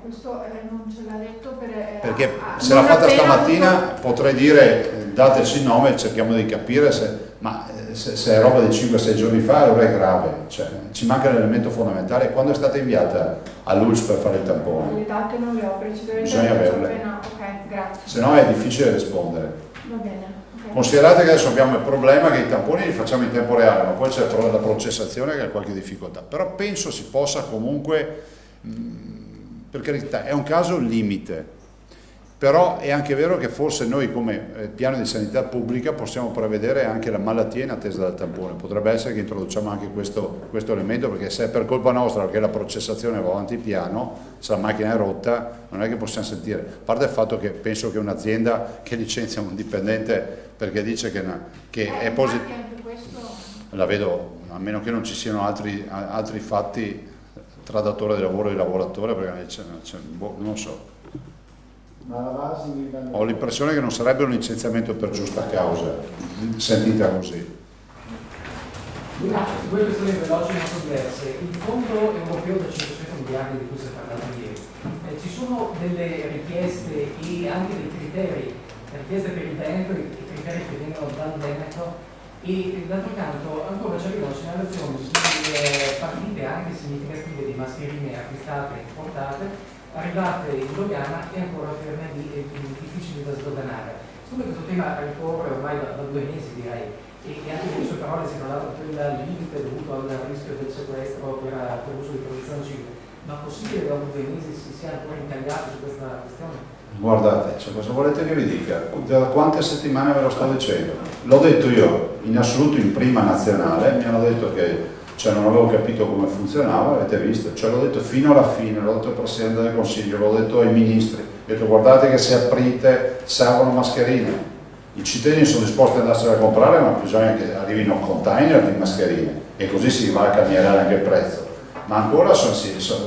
Questo non ce l'ha detto perché se l'ha fatta stamattina potrei dire dateci il nome e cerchiamo di capire se è roba di 5-6 giorni fa allora è grave, cioè, ci manca l'elemento fondamentale. Quando è stata inviata all'ULS per fare il tampone? Le date non le ho precisamente, bisogna averle, ok, grazie. se no è difficile rispondere. Va bene, okay. Considerate che adesso abbiamo il problema che i tamponi li facciamo in tempo reale, ma poi c'è la processazione che ha qualche difficoltà, però penso si possa comunque, per carità, è un caso limite, però è anche vero che forse noi come piano di sanità pubblica possiamo prevedere anche la malattia in attesa del tampone. Potrebbe essere che introduciamo anche questo elemento, perché se è per colpa nostra perché la processazione va avanti piano, se la macchina è rotta, non è che possiamo sentire, a parte il fatto che penso che un'azienda che licenzia un dipendente perché dice che è positivo, la vedo, a meno che non ci siano altri fatti tra datore di lavoro e lavoratore, perché non so. Ho l'impressione che non sarebbe un licenziamento per giusta causa, sentita così. Due questioni veloci molto diverse. Il fondo europeo da 500 miliardi di cui si è parlato ieri, ci sono delle richieste e anche dei criteri, richieste per il Veneto, i criteri che vengono dal Veneto, e d'altro canto ancora ci arrivano segnalazioni di partite anche significative di mascherine acquistate e importate, arrivate in dogana e ancora ferme difficili da sdoganare. Siccome questo tema ricorre ormai da 2 mesi direi, e anche nelle sue parole si parlava del limite dovuto al rischio del sequestro per uso di protezione civile, ma possibile che dopo 2 mesi si sia ancora incagliato su questa questione? Guardate, cioè, cosa volete che vi dica? Da quante settimane ve lo sto dicendo? L'ho detto io in assoluto in prima nazionale, mi hanno detto che non avevo capito come funzionava, avete visto, l'ho detto fino alla fine, l'ho detto al Presidente del Consiglio, l'ho detto ai ministri, ho detto guardate che se aprite servono mascherine, i cittadini sono disposti ad andarsene a comprare, ma bisogna che arrivino container di mascherine e così si va a cambiare anche il prezzo, ma ancora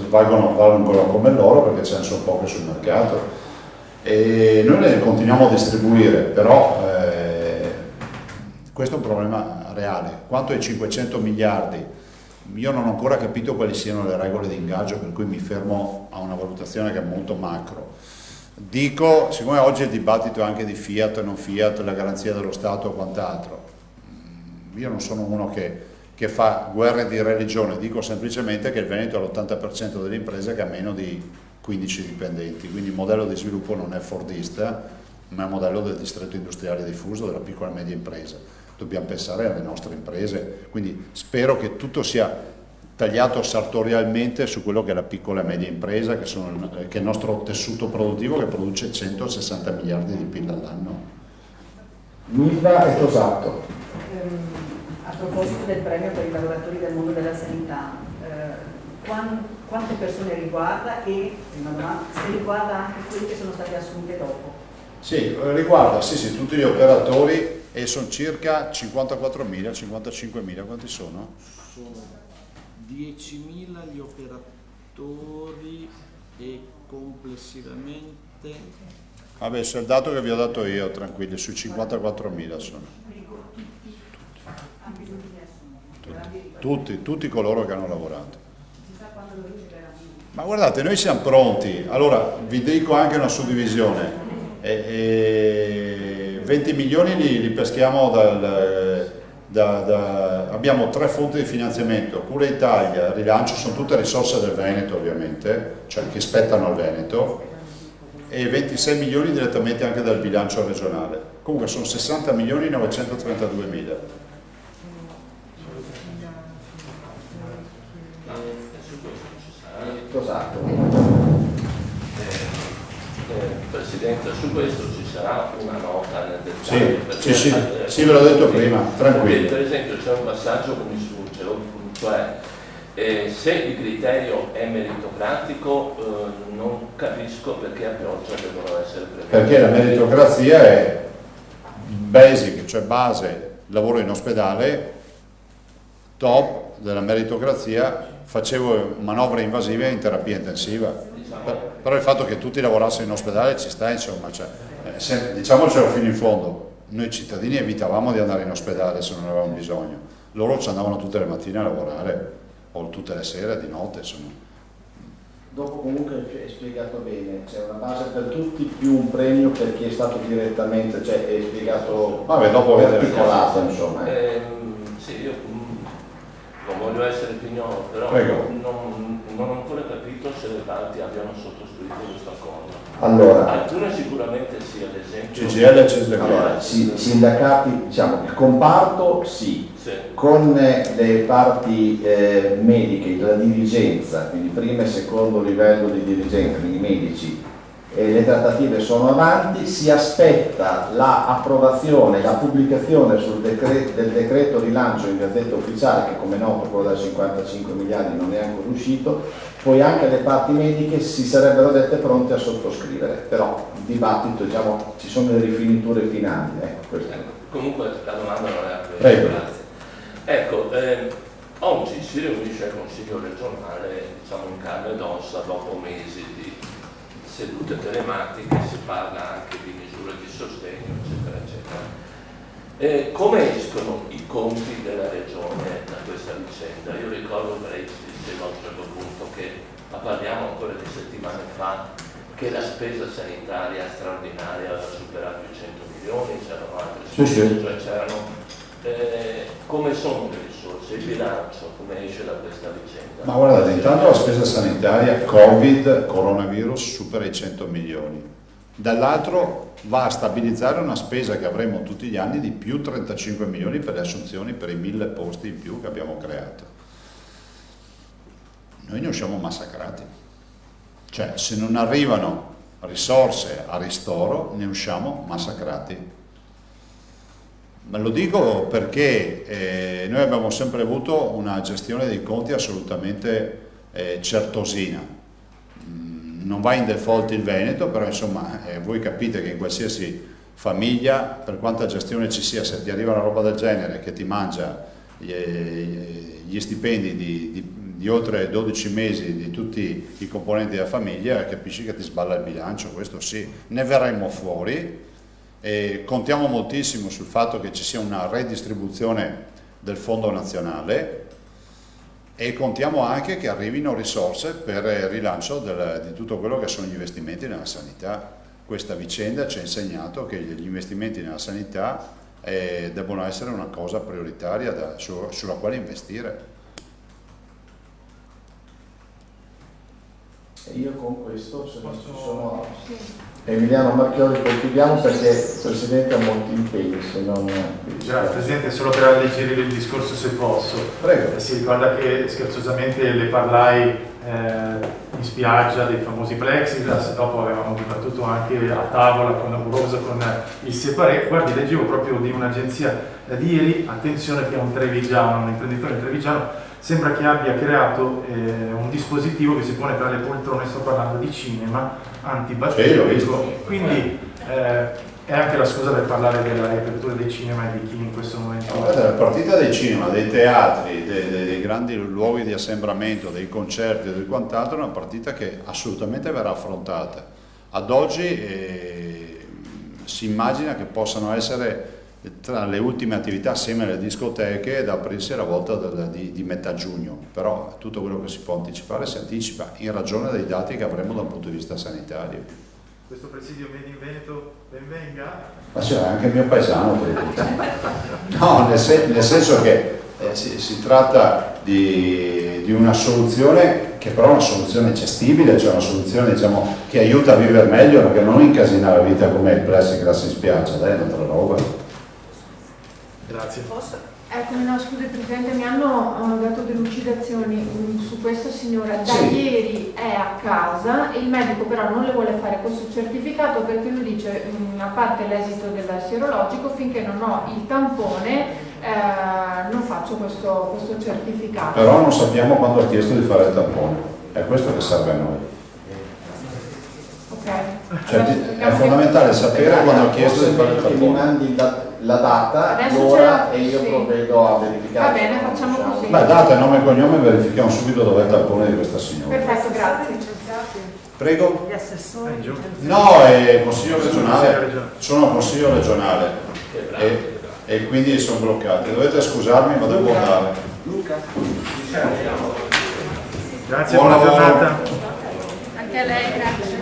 valgono come loro perché ce ne sono poche sul mercato e noi le continuiamo a distribuire, però questo è un problema reale. Quanto ai 500 miliardi, io non ho ancora capito quali siano le regole di ingaggio, per cui mi fermo a una valutazione che è molto macro. Dico, siccome oggi il dibattito è anche di Fiat, non Fiat, la garanzia dello Stato o quant'altro, io non sono uno che fa guerre di religione, dico semplicemente che il Veneto è l'80% delle imprese che ha meno di 15 dipendenti, quindi il modello di sviluppo non è fordista, ma è un modello del distretto industriale diffuso, della piccola e media impresa. Dobbiamo pensare alle nostre imprese, quindi spero che tutto sia tagliato sartorialmente su quello che è la piccola e media impresa, che è il nostro tessuto produttivo che produce 160 miliardi di PIL all'anno. Milva e Tosato. A proposito del premio per i lavoratori del mondo della sanità, quante persone riguarda e se riguarda anche quelli che sono stati assunti dopo? Sì, riguarda tutti gli operatori e sono circa 54.000, 55.000, quanti sono? Sono 10.000 gli operatori e complessivamente... Vabbè, se è il dato che vi ho dato io, tranquilli, sui 54.000 sono. Tutti coloro che hanno lavorato. Ma guardate, noi siamo pronti. Allora, vi dico anche una suddivisione. 20 milioni li peschiamo abbiamo 3 fonti di finanziamento, Cura Italia, Rilancio, sono tutte risorse del Veneto ovviamente, cioè che spettano al Veneto, e 26 milioni direttamente anche dal bilancio regionale, comunque sono 60 milioni 932 mila. Presidente, su questo ci sarà una nota nel dettaglio. Sì, ve l'ho detto prima, tranquillo. Per esempio c'è un passaggio che mi sfugge, cioè se il criterio è meritocratico non capisco perché a pioggia devono essere previsti. Perché la meritocrazia è basic, cioè base, lavoro in ospedale, top della meritocrazia, facevo manovre invasive in terapia intensiva. Però il fatto che tutti lavorassero in ospedale ci sta, insomma, cioè, diciamocelo fino in fondo, noi cittadini evitavamo di andare in ospedale se non avevamo bisogno, loro ci andavano tutte le mattine a lavorare o tutte le sere, di notte, insomma. Dopo comunque è spiegato bene, c'è una base per tutti più un premio per chi è stato direttamente, cioè è spiegato, dopo articolato, insomma. Sì, io non voglio essere pignolo, però non ho ancora capito se le parti abbiano sottoscritto questo accordo. Allora, alcune sicuramente sì, ad esempio CGIL e CSL. Allora, sindacati, diciamo, il comparto sì, con le parti mediche, la dirigenza, quindi primo e secondo livello di dirigenza, quindi medici, le trattative sono avanti, si aspetta l'approvazione, la pubblicazione del decreto rilancio in Gazzetta Ufficiale, che come noto quello da 55 miliardi non è ancora uscito, poi anche le parti mediche si sarebbero dette pronte a sottoscrivere, però il dibattito, diciamo, ci sono le rifiniture finali. Comunque la domanda non era questa. Prego. Grazie. Ecco, oggi si riunisce il Consiglio regionale, diciamo, in carne ed ossa dopo mesi di sedute telematiche, si parla anche di misure di sostegno, eccetera, eccetera. Come escono i conti della regione da questa vicenda? Io ricordo che lei ci diceva a un certo punto che, ma parliamo ancora di settimane fa, che la spesa sanitaria straordinaria aveva superato i 100 milioni, c'erano altre spese, cioè c'erano. Come sono le risorse, il bilancio, come esce da questa vicenda? Ma guardate, intanto la spesa sanitaria Covid, coronavirus, supera i 100 milioni. Dall'altro va a stabilizzare una spesa che avremo tutti gli anni di più 35 milioni per le assunzioni, per i 1000 posti in più che abbiamo creato. Noi ne usciamo massacrati. Cioè, se non arrivano risorse a ristoro, ne usciamo massacrati. Ma lo dico perché noi abbiamo sempre avuto una gestione dei conti assolutamente certosina. Non va in default il Veneto, però insomma voi capite che in qualsiasi famiglia, per quanta gestione ci sia, se ti arriva una roba del genere che ti mangia gli stipendi di oltre 12 mesi di tutti i componenti della famiglia, capisci che ti sballa il bilancio, questo sì. Ne verremo fuori. E contiamo moltissimo sul fatto che ci sia una redistribuzione del fondo nazionale e contiamo anche che arrivino risorse per il rilancio di tutto quello che sono gli investimenti nella sanità. Questa vicenda ci ha insegnato che gli investimenti nella sanità devono essere una cosa prioritaria sulla quale investire. E io con questo, se non ci sono Emiliano Marchiori, concludiamo perché il Presidente ha molti impegni, se non... Presidente, solo per alleggerire il discorso se posso. Prego. Si ricorda che scherzosamente le parlai in spiaggia dei famosi plexiglass, dopo avevamo dibattuto anche a tavola con Amorosa, con il Separé. Guardi, leggevo proprio di un'agenzia di ieri, attenzione, che è un trevigiano, un imprenditore trevigiano, sembra che abbia creato un dispositivo che si pone tra le poltrone, sto parlando di cinema antibatterico, quindi è anche la scusa per parlare della riapertura dei cinema e di chi in questo momento... La partita dei cinema, dei teatri, dei grandi luoghi di assembramento, dei concerti e di quant'altro è una partita che assolutamente verrà affrontata. Ad oggi si immagina che possano essere tra le ultime attività assieme alle discoteche da aprirsi alla volta di metà giugno, però tutto quello che si può anticipare si anticipa in ragione dei dati che avremo dal punto di vista sanitario. Questo presidio Made in Veneto ben venga? Ma c'è anche il mio paesano. No, nel senso che si tratta di una soluzione che però è una soluzione gestibile, cioè una soluzione, diciamo, che aiuta a vivere meglio, perché non incasina la vita come il plexiglass in spiaggia, dai, è un'altra roba. Grazie. Ecco, no, scusi Presidente, mi hanno dato delucidazioni su questa signora. Da Sì. ieri è a casa, il medico però non le vuole fare questo certificato perché lui dice, a parte l'esito del sierologico, finché non ho il tampone non faccio questo certificato. Però non sappiamo quando ha chiesto di fare il tampone, è questo che serve a noi. Ok. Cioè, Adesso è fondamentale sapere quando ha chiesto di fare il Che mi tampone. mandi la data, Adesso l'ora c'è- e io sì. provvedo a verificare. Va bene, facciamo così. Beh, date nome e cognome e verifichiamo subito dov'è il tampone di questa signora. Perfetto, grazie. Prego? Gli assessori. giù. No, è consiglio regionale, sono consiglio regionale e quindi sono bloccati. Dovete scusarmi, ma devo andare. Grazie, Buon buona lavoro. giornata. Anche a lei, grazie.